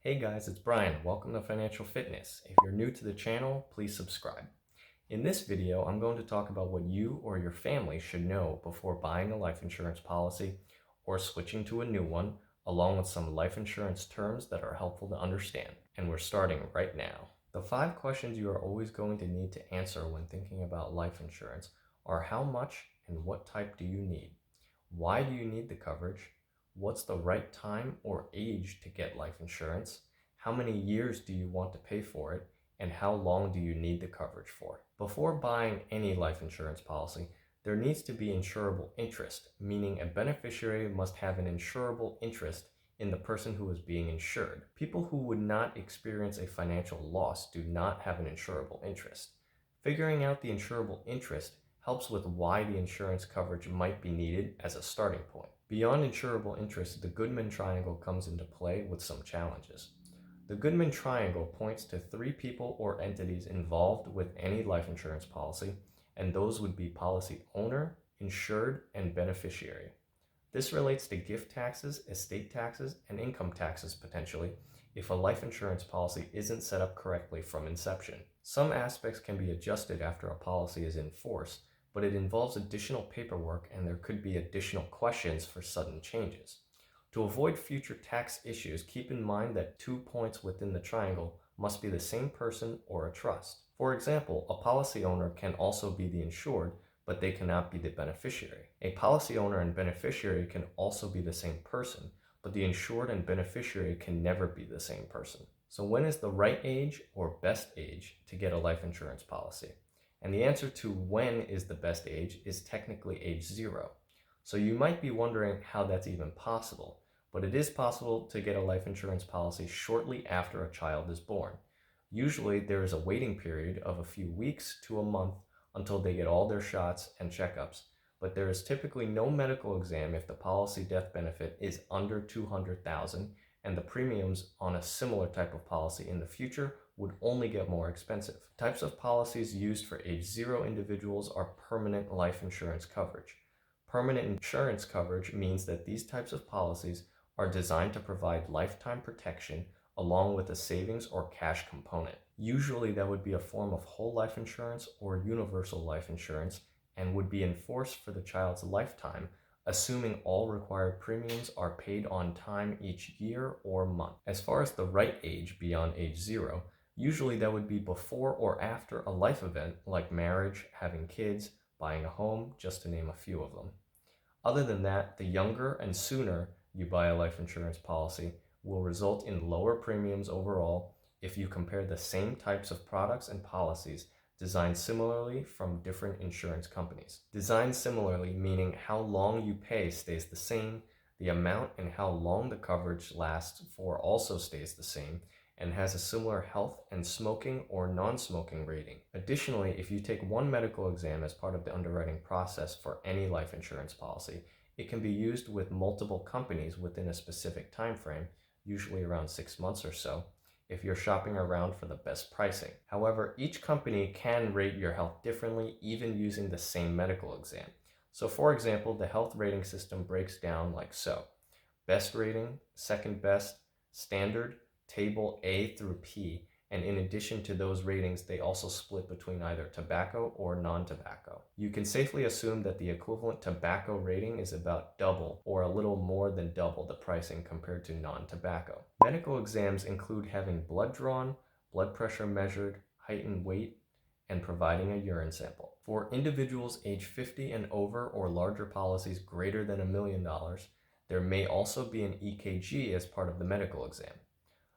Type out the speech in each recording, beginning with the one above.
Hey guys, it's Brian. Welcome to Financial Fitness. If you're new to the channel, please subscribe. In this video, I'm going to talk about what you or your family should know before buying a life insurance policy or switching to a new one, along with some life insurance terms that are helpful to understand. And we're starting right now. The 5 questions you are always going to need to answer when thinking about life insurance are: how much and what type do you need? Why do you need the coverage? What's the right time or age to get life insurance? How many years do you want to pay for it? And how long do you need the coverage for? Before buying any life insurance policy, there needs to be insurable interest, meaning a beneficiary must have an insurable interest in the person who is being insured. People who would not experience a financial loss do not have an insurable interest. Figuring out the insurable interest helps with why the insurance coverage might be needed as a starting point. Beyond insurable interest, the Goodman triangle comes into play with some challenges. The Goodman triangle points to 3 people or entities involved with any life insurance policy, and those would be policy owner, insured, and beneficiary. This relates to gift taxes, estate taxes, and income taxes potentially if a life insurance policy isn't set up correctly from inception. Some aspects can be adjusted after a policy is in force, but it involves additional paperwork and there could be additional questions for sudden changes. To avoid future tax issues, keep in mind that 2 points within the triangle must be the same person or a trust. For example, a policy owner can also be the insured, but they cannot be the beneficiary. A policy owner and beneficiary can also be the same person, but the insured and beneficiary can never be the same person. So when is the right age or best age to get a life insurance policy? And the answer to when is the best age is technically age 0. So you might be wondering how that's even possible, but it is possible to get a life insurance policy shortly after a child is born. Usually there is a waiting period of a few weeks to a month until they get all their shots and checkups, but there is typically no medical exam if the policy death benefit is under $200,000, and the premiums on a similar type of policy in the future would only get more expensive. Types of policies used for age 0 individuals are permanent life insurance coverage. Permanent insurance coverage means that these types of policies are designed to provide lifetime protection along with a savings or cash component. Usually that would be a form of whole life insurance or universal life insurance and would be enforced for the child's lifetime, assuming all required premiums are paid on time each year or month. As far as the right age beyond age 0, usually that would be before or after a life event like marriage, having kids, buying a home, just to name a few of them. Other than that, the younger and sooner you buy a life insurance policy will result in lower premiums overall if you compare the same types of products and policies designed similarly from different insurance companies. Designed similarly meaning how long you pay stays the same, the amount and how long the coverage lasts for also stays the same, and has a similar health and smoking or non-smoking rating. Additionally, if you take one medical exam as part of the underwriting process for any life insurance policy, it can be used with multiple companies within a specific time frame, usually around 6 months or so, if you're shopping around for the best pricing. However, each company can rate your health differently even using the same medical exam. So for example, the health rating system breaks down like so: best rating, second best, standard, table A through P, and in addition to those ratings, they also split between either tobacco or non-tobacco. You can safely assume that the equivalent tobacco rating is about double or a little more than double the pricing compared to non-tobacco. Medical exams include having blood drawn, blood pressure measured, height and weight, and providing a urine sample. For individuals age 50 and over or larger policies greater than $1 million, there may also be an EKG as part of the medical exam.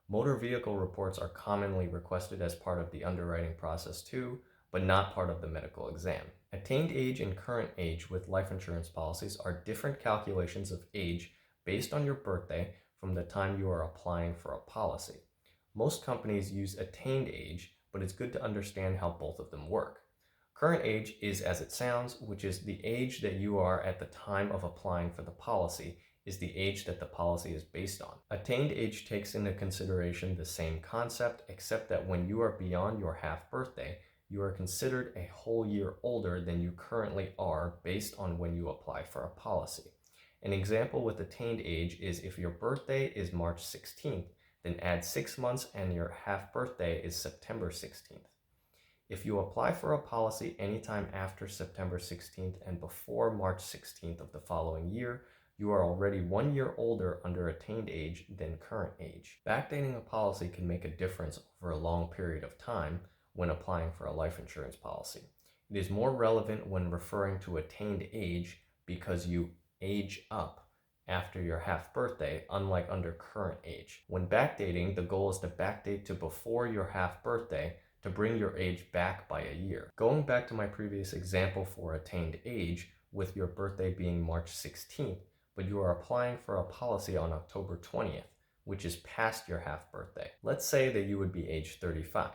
Motor vehicle reports are commonly requested as part of the underwriting process too, but not part of the medical exam. Attained age and current age with life insurance policies are different calculations of age based on your birthday from the time you are applying for a policy. Most companies use attained age, but it's good to understand how both of them work. Current age is as it sounds, which is the age that you are at the time of applying for the policy, is the age that the policy is based on. Attained age takes into consideration the same concept, except that when you are beyond your half birthday, you are considered a whole year older than you currently are based on when you apply for a policy. An example with attained age is if your birthday is March 16th, then add 6 months and your half birthday is September 16th. If you apply for a policy anytime after September 16th and before March 16th of the following year, you are already 1 year older under attained age than current age. Backdating a policy can make a difference over a long period of time when applying for a life insurance policy. It is more relevant when referring to attained age because you age up after your half birthday, unlike under current age. When backdating, the goal is to backdate to before your half birthday to bring your age back by a year. Going back to my previous example for attained age, with your birthday being March 16th, but you are applying for a policy on October 20th, which is past your half birthday. Let's say that you would be age 35,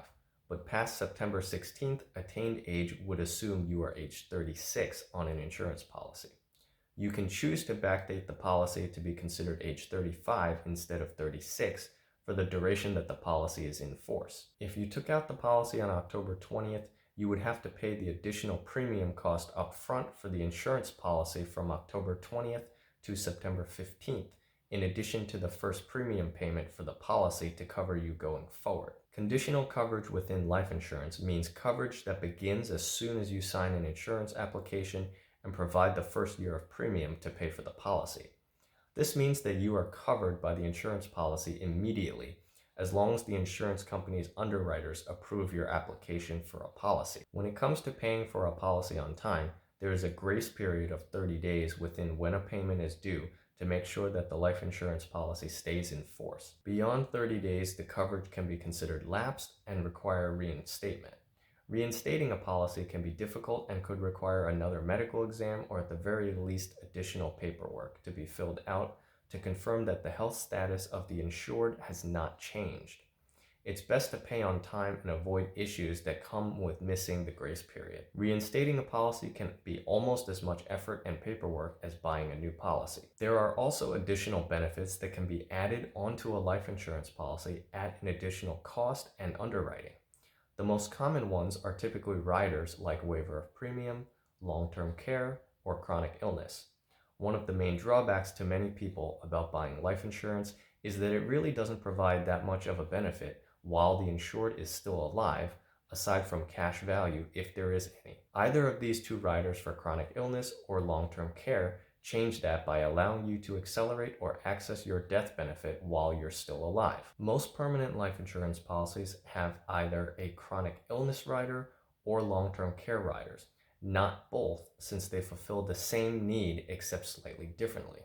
but past September 16th, attained age would assume you are age 36 on an insurance policy. You can choose to backdate the policy to be considered age 35 instead of 36 for the duration that the policy is in force. If you took out the policy on October 20th, you would have to pay the additional premium cost up front for the insurance policy from October 20th to September 15th, in addition to the first premium payment for the policy to cover you going forward. Conditional coverage within life insurance means coverage that begins as soon as you sign an insurance application and provide the first year of premium to pay for the policy. This means that you are covered by the insurance policy immediately, as long as the insurance company's underwriters approve your application for a policy. When it comes to paying for a policy on time, there is a grace period of 30 days within when a payment is due to make sure that the life insurance policy stays in force. Beyond 30 days, the coverage can be considered lapsed and require reinstatement. Reinstating a policy can be difficult and could require another medical exam or at the very least additional paperwork to be filled out to confirm that the health status of the insured has not changed. It's best to pay on time and avoid issues that come with missing the grace period. Reinstating a policy can be almost as much effort and paperwork as buying a new policy. There are also additional benefits that can be added onto a life insurance policy at an additional cost and underwriting. The most common ones are typically riders like waiver of premium, long-term care, or chronic illness. One of the main drawbacks to many people about buying life insurance is that it really doesn't provide that much of a benefit while the insured is still alive, aside from cash value if there is any. Either of these two riders for chronic illness or long-term care change that by allowing you to accelerate or access your death benefit while you're still alive. Most permanent life insurance policies have either a chronic illness rider or long-term care riders, not both, since they fulfill the same need except slightly differently.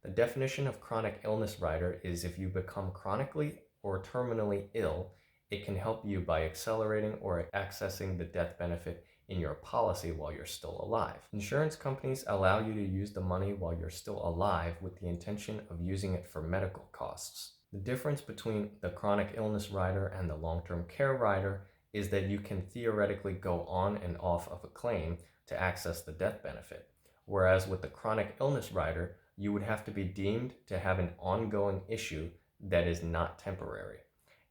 The definition of chronic illness rider is if you become chronically or terminally ill, it can help you by accelerating or accessing the death benefit in your policy while you're still alive. Insurance companies allow you to use the money while you're still alive with the intention of using it for medical costs. The difference between the chronic illness rider and the long-term care rider is that you can theoretically go on and off of a claim to access the death benefit, whereas with the chronic illness rider, you would have to be deemed to have an ongoing issue that is not temporary.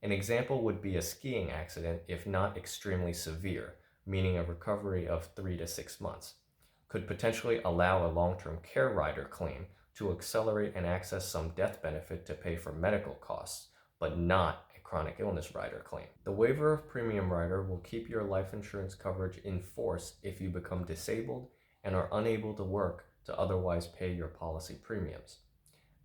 An example would be a skiing accident if not extremely severe, meaning a recovery of 3 to 6 months, could potentially allow a long-term care rider claim to accelerate and access some death benefit to pay for medical costs, but not a chronic illness rider claim. The waiver of premium rider will keep your life insurance coverage in force if you become disabled and are unable to work to otherwise pay your policy premiums.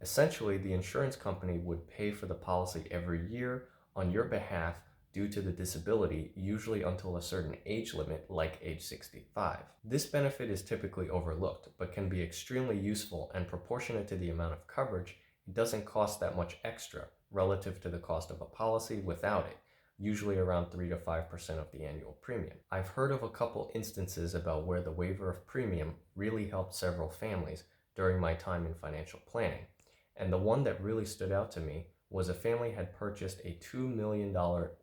Essentially, the insurance company would pay for the policy every year on your behalf due to the disability, usually until a certain age limit like age 65. This benefit is typically overlooked, but can be extremely useful and proportionate to the amount of coverage. It doesn't cost that much extra relative to the cost of a policy without it, usually around 3 to 5% of the annual premium. I've heard of a couple instances about where the waiver of premium really helped several families during my time in financial planning, and the one that really stood out to me was a family had purchased a $2 million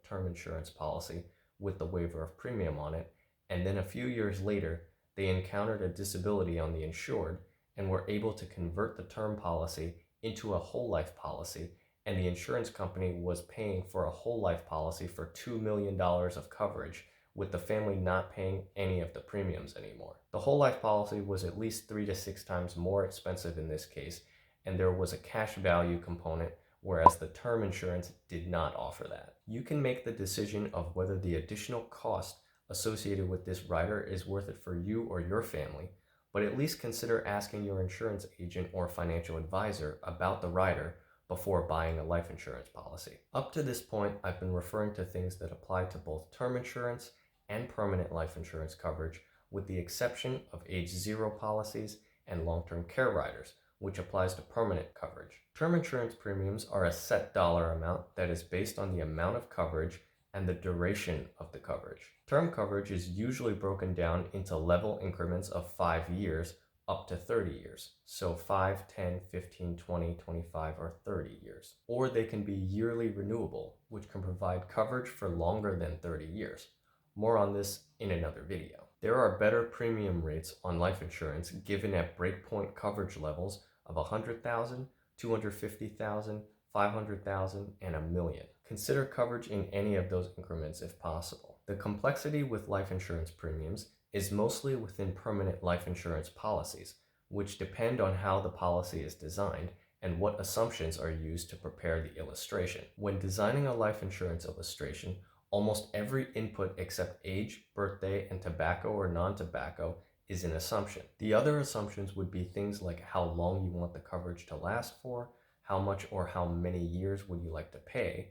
term insurance policy with the waiver of premium on it, and then a few years later, they encountered a disability on the insured and were able to convert the term policy into a whole life policy, and the insurance company was paying for a whole life policy for $2 million of coverage, with the family not paying any of the premiums anymore. The whole life policy was at least 3 to 6 times more expensive in this case, and there was a cash value component whereas the term insurance did not offer that. You can make the decision of whether the additional cost associated with this rider is worth it for you or your family, but at least consider asking your insurance agent or financial advisor about the rider before buying a life insurance policy. Up to this point, I've been referring to things that apply to both term insurance and permanent life insurance coverage, with the exception of age 0 policies and long-term care riders, which applies to permanent coverage. Term insurance premiums are a set dollar amount that is based on the amount of coverage and the duration of the coverage. Term coverage is usually broken down into level increments of 5 years up to 30 years. So 5, 10, 15, 20, 25, or 30 years. Or they can be yearly renewable, which can provide coverage for longer than 30 years. More on this in another video. There are better premium rates on life insurance given at breakpoint coverage levels of 100,000, 250,000, 500,000, and $1 million. Consider coverage in any of those increments if possible. The complexity with life insurance premiums is mostly within permanent life insurance policies, which depend on how the policy is designed and what assumptions are used to prepare the illustration. When designing a life insurance illustration, almost every input except age, birthday, and tobacco or non-tobacco is an assumption. The other assumptions would be things like how long you want the coverage to last for, how much or how many years would you like to pay,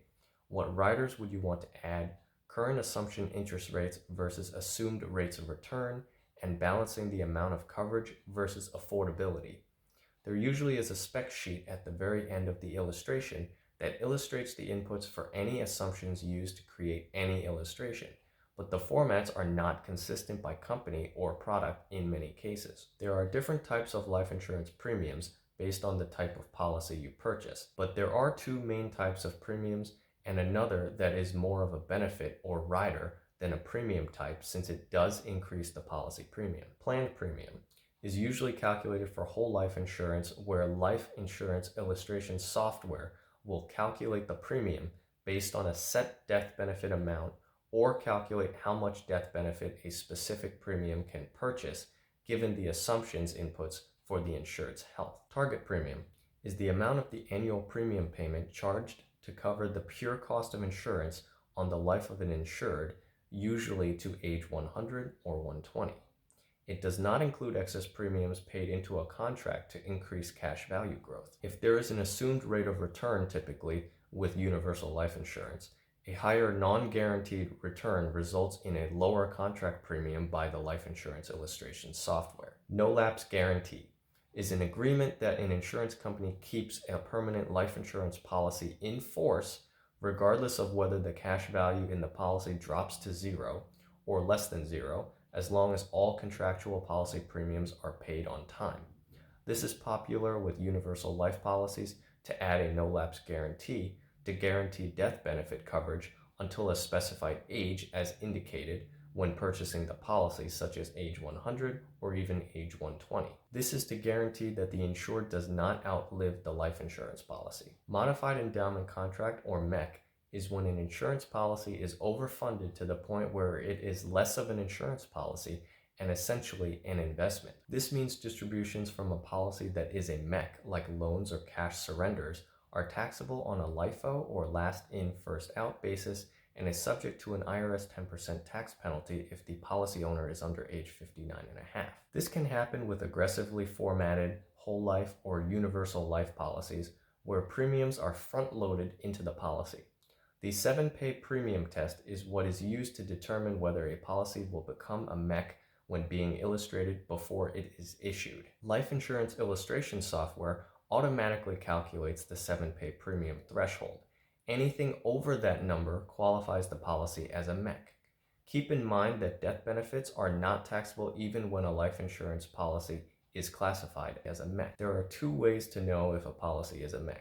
what riders would you want to add, current assumption interest rates versus assumed rates of return, and balancing the amount of coverage versus affordability. There usually is a spec sheet at the very end of the illustration that illustrates the inputs for any assumptions used to create any illustration, but the formats are not consistent by company or product in many cases. There are different types of life insurance premiums based on the type of policy you purchase, but there are two main types of premiums and another that is more of a benefit or rider than a premium type, since it does increase the policy premium. Planned premium is usually calculated for whole life insurance, where life insurance illustration software will calculate the premium based on a set death benefit amount or calculate how much death benefit a specific premium can purchase given the assumptions inputs for the insured's health. Target premium is the amount of the annual premium payment charged to cover the pure cost of insurance on the life of an insured, usually to age 100 or 120. It does not include excess premiums paid into a contract to increase cash value growth. If there is an assumed rate of return, typically with universal life insurance, a higher non-guaranteed return results in a lower contract premium by the life insurance illustration software. No lapse guarantee is an agreement that an insurance company keeps a permanent life insurance policy in force regardless of whether the cash value in the policy drops to zero or less than zero, as long as all contractual policy premiums are paid on time. This is popular with universal life policies to add a no-lapse guarantee to guarantee death benefit coverage until a specified age as indicated when purchasing the policy, such as age 100 or even age 120. This is to guarantee that the insured does not outlive the life insurance policy. Modified endowment contract, or MEC, is when an insurance policy is overfunded to the point where it is less of an insurance policy and essentially an investment. This means distributions from a policy that is a MEC, like loans or cash surrenders, are taxable on a LIFO or last in, first out basis and is subject to an IRS 10% tax penalty if the policy owner is under age 59 and a half. This can happen with aggressively formatted whole life or universal life policies where premiums are front-loaded into the policy. The 7-pay premium test is what is used to determine whether a policy will become a MEC when being illustrated before it is issued. Life insurance illustration software automatically calculates the 7-pay premium threshold. Anything over that number qualifies the policy as a MEC. Keep in mind that death benefits are not taxable even when a life insurance policy is classified as a MEC. There are two ways to know if a policy is a MEC.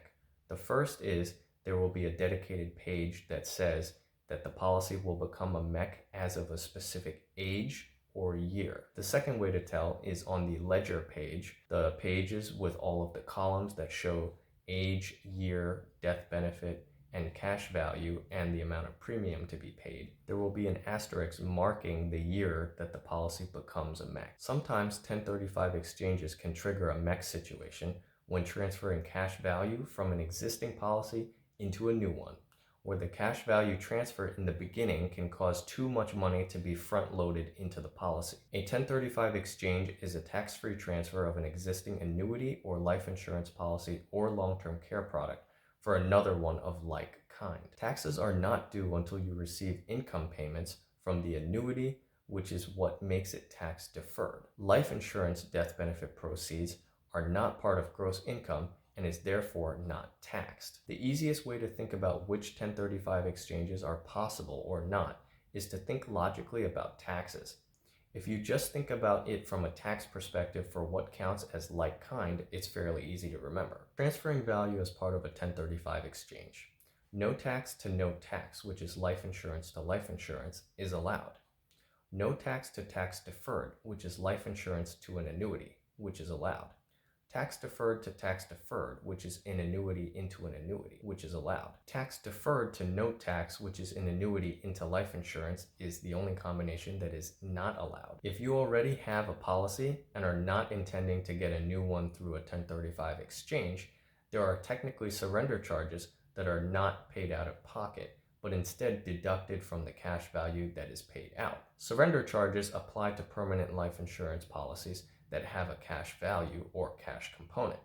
The first is there will be a dedicated page that says that the policy will become a MEC as of a specific age or year. The second way to tell is on the ledger page, the pages with all of the columns that show age, year, death benefit, and cash value, and the amount of premium to be paid. There will be an asterisk marking the year that the policy becomes a MEC. Sometimes 1035 exchanges can trigger a MEC situation, when transferring cash value from an existing policy into a new one, where the cash value transfer in the beginning can cause too much money to be front-loaded into the policy. A 1035 exchange is a tax-free transfer of an existing annuity or life insurance policy or long-term care product for another one of like kind. Taxes are not due until you receive income payments from the annuity, which is what makes it tax deferred. Life insurance death benefit proceeds are not part of gross income and is therefore not taxed. The easiest way to think about which 1035 exchanges are possible or not is to think logically about taxes. If you just think about it from a tax perspective for what counts as like kind, it's fairly easy to remember. Transferring value as part of a 1035 exchange. No tax to no tax, which is life insurance to life insurance, is allowed. No tax to tax deferred, which is life insurance to an annuity, which is allowed. Tax deferred to tax deferred, which is an annuity into an annuity, which is allowed. Tax deferred to no tax, which is an annuity into life insurance, is the only combination that is not allowed. If you already have a policy and are not intending to get a new one through a 1035 exchange, there are technically surrender charges that are not paid out of pocket, but instead deducted from the cash value that is paid out. Surrender charges apply to permanent life insurance policies that have a cash value or cash component.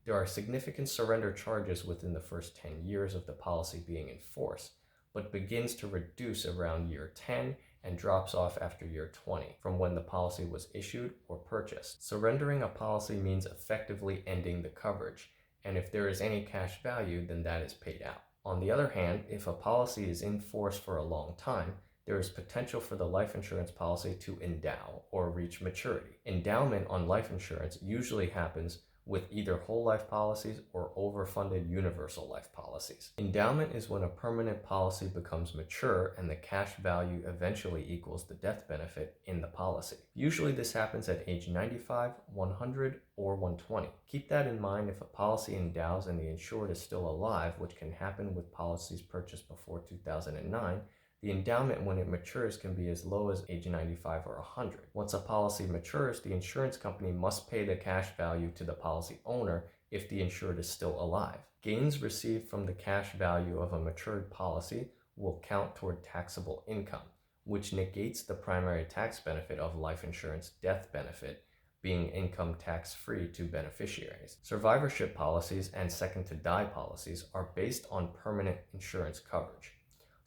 There are significant surrender charges within the first 10 years of the policy being in force, but begins to reduce around year 10 and drops off after year 20 from when the policy was issued or purchased. Surrendering a policy means effectively ending the coverage, and if there is any cash value, then that is paid out. On the other hand, if a policy is in force for a long time, there is potential for the life insurance policy to endow or reach maturity. Endowment on life insurance usually happens with either whole life policies or overfunded universal life policies. Endowment is when a permanent policy becomes mature and the cash value eventually equals the death benefit in the policy. Usually this happens at age 95, 100, or 120. Keep that in mind if a policy endows and the insured is still alive, which can happen with policies purchased before 2009, the endowment when it matures can be as low as age 95 or 100. Once a policy matures, the insurance company must pay the cash value to the policy owner if the insured is still alive. Gains received from the cash value of a matured policy will count toward taxable income, which negates the primary tax benefit of life insurance death benefit being income tax-free to beneficiaries. Survivorship policies and second-to-die policies are based on permanent insurance coverage.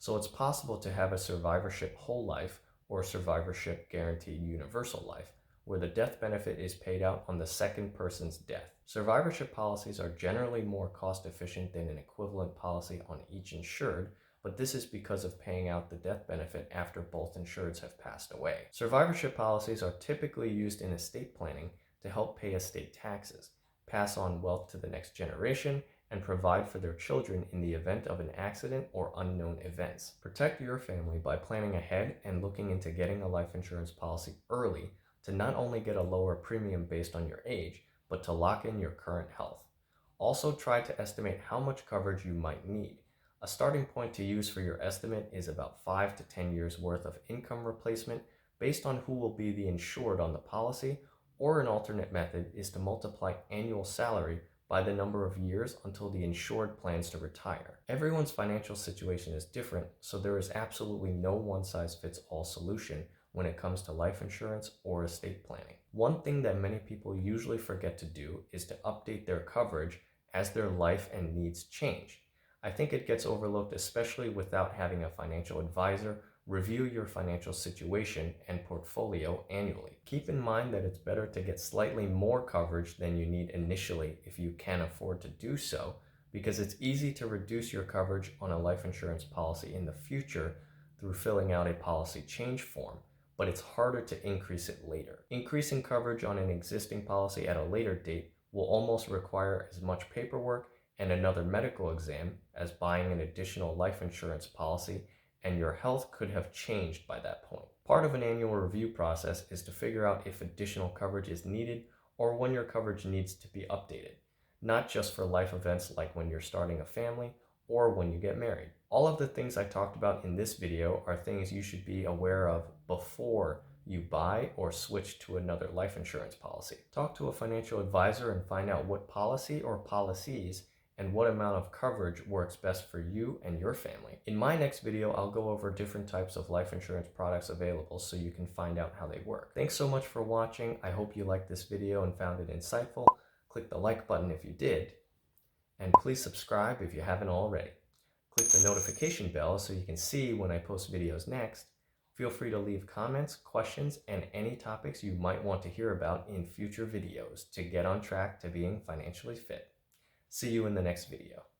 So it's possible to have a survivorship whole life or survivorship guaranteed universal life, where the death benefit is paid out on the second person's death. Survivorship policies are generally more cost efficient than an equivalent policy on each insured, but this is because of paying out the death benefit after both insureds have passed away. Survivorship policies are typically used in estate planning to help pay estate taxes, pass on wealth to the next generation, and provide for their children in the event of an accident or unknown events. Protect your family by planning ahead and looking into getting a life insurance policy early to not only get a lower premium based on your age, but to lock in your current health. Also try to estimate how much coverage you might need. A starting point to use for your estimate is about 5 to 10 years worth of income replacement based on who will be the insured on the policy, or an alternate method is to multiply annual salary by the number of years until the insured plans to retire. Everyone's financial situation is different, so there is absolutely no one-size-fits-all solution when it comes to life insurance or estate planning. One thing that many people usually forget to do is to update their coverage as their life and needs change. I think it gets overlooked, especially without having a financial advisor review your financial situation and portfolio annually. Keep in mind that it's better to get slightly more coverage than you need initially if you can afford to do so, because it's easy to reduce your coverage on a life insurance policy in the future through filling out a policy change form, but it's harder to increase it later. Increasing coverage on an existing policy at a later date will almost require as much paperwork and another medical exam as buying an additional life insurance policy, and your health could have changed by that point. Part of an annual review process is to figure out if additional coverage is needed or when your coverage needs to be updated, not just for life events like when you're starting a family or when you get married. All of the things I talked about in this video are things you should be aware of before you buy or switch to another life insurance policy. Talk to a financial advisor and find out what policy or policies and what amount of coverage works best for you and your family. In my next video, I'll go over different types of life insurance products available so you can find out how they work. Thanks so much for watching. I hope you liked this video and found it insightful. Click the like button if you did, and please subscribe if you haven't already. Click the notification bell so you can see when I post videos next. Feel free to leave comments, questions, and any topics you might want to hear about in future videos to get on track to being financially fit. See you in the next video.